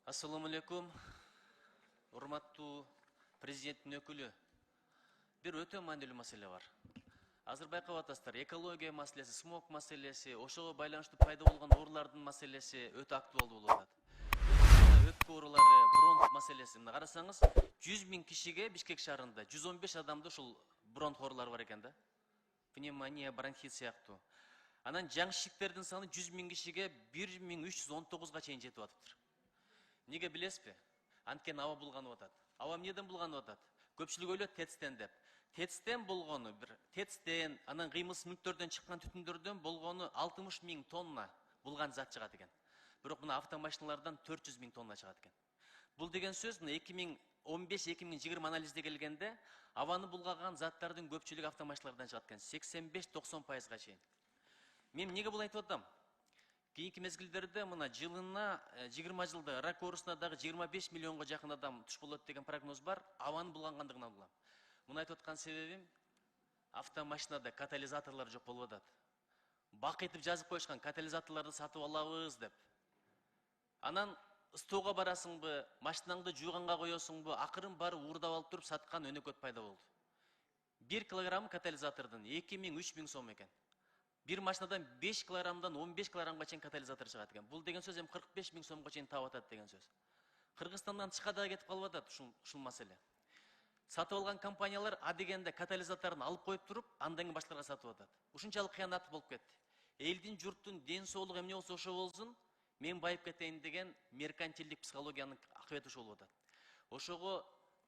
Assalamu alaikum. Урматтуу президенттин өкүлү. Бир өтө маанилүү маселе бар. Азыр байкап атасыздар, экология маселеси, смог маселеси, ошого байланыштуу пайда болгон оорулардын маселеси өтө актуалдуу болуп атат. Өпкө оорулары, бронх маселеси. Мына карасаңыз, 100 000 кишиге Бишкек шаарында 115 адамда ушул бронх оорулары бар экен да. Пневмония, бронхит сыяктуу. Анан жаңышектердин саны 100 000 кишиге 1319 чейин жетип атыптыр. Неге билесизби? Анткени аба булганып атат. Аба эмнеден булганып атат? Көпчүлүк ойлойт ТЭЦтен деп. ТЭЦтен болгону, ТЭЦтен, анан кыймылсыз мүлктөрдөн чыккан түтүндөрдөн болгону 60 000 тонна булган зат чыгат экен. Бирок мына автомашиналардан 400 000 тонна чыгат экен. Бул деген сөз, мына 2015-2020 анализде келгенде, абаны булгаган заттардын көпчүлүгү автомашиналардан чыгат экен. 85-90%га чейин. Мен неге бул айтып атам? Кийинки мезгилдерде мына жылына 20 жылда рак оорусуна дагы 25 миллионго жакын адам туш болот деген прогноз бар. Абанын булгангандыгынан улам. Муну айтып аткан себебим, автомашинада катализаторлор жок болуп атат. Бак этип жазып коюшкан, катализаторлорду сатып алабыз деп. Анан ыстоого барасыңбы, машинаңды жууганга коесуңбу, акырын барып уурдап алып туруп саткан өнөкөт пайда болду. 1 килограмм катализатордун 2000-3000 сом экен. Bir машинадан 5 килограммдан 15 килограммга чейин катализатор чыгат экен. Бул деген сөз эми 45 000 сомго чейин таап атат деген сөз. Кыргызстандан тышка дагы кетип калып атат ушул маселе. Сатып алган компаниялар а дегенде катализаторун алып коюп туруп, андан кийин башкаларга сатып атат. Ушунчалык кыянат болуп кетти. Элдин, журттун ден соолугу эмне болсо ошо болсун, мен байып кетейин деген меркантилдик психологиянын акыбети ушул болуп атат. Ошого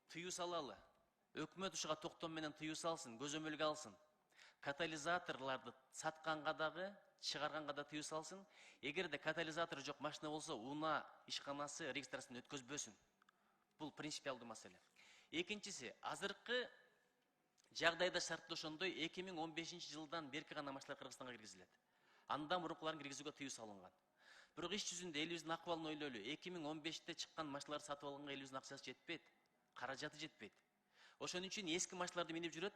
тыюу салалы. Өкмөт ушуга токтом менен тыюу салсын, көзөмөлгө алсын. Катализаторларды сатканга дагы, чыгарганга да тыюу салсын. Эгерде катализатор жок машина болсо, УНА ишканасы регистрациясын өткөзбөсүн. Бул принципиалдуу маселе. Экинчиси, азыркы жагдайда шарттуу ошондой 2015 жылдан берки гана машиналар Кыргызстанга киргизилет. Андан мурункуларын киргизүүгө тыюу салынган. Бирок иш жүзүндө элибиздин акыбалын ойлойлу. 2015-те чыккан машиналарды сатып алганга элибиздин акчасы жетпейт, каражаты жетпейт. Ошон үчүн эски машиналарды минип жүрөт.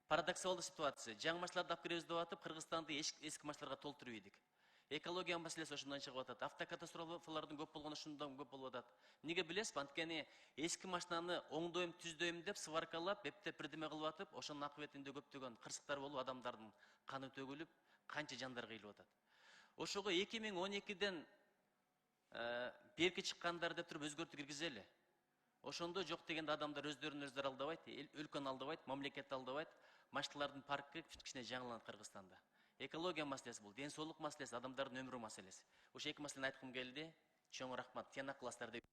Парадоксалдуу ситуация. Жаңы машиналарды алып киребиз деп атып, Кыргызстанды эски машиналарга толтуруп ийдик. Экология маселеси ошондон чыгып атат. Автокатастрофалардын көп болгону ошондон көп болуп атат. Неге билесизби? Анткени эски машинаны оңдойм, түздөйм деп сваркалап, эптеп бирдеме кылып атып, ошонун акыбетинде көптөгөн кырсыктар болуп, адамдардын каны төгүлүп, канча жандар кыйылып атат. Ошого 2012-ден берки чыккандар деп туруп өзгөртүү киргизели. Ошондо жок дегенде адамдар өздөрүн өздөрү алдабайт, өлкөнү алдабайт, мамлекетти алдабайт. Машиналардын паркы кичине жаңыланат Кыргызстанда. Экология маселеси бул, ден соолук маселеси, адамдардын өмүрү маселеси. Ошо эки маселени айткым келди. Чоң рахмат. Тияна кыласыздар деп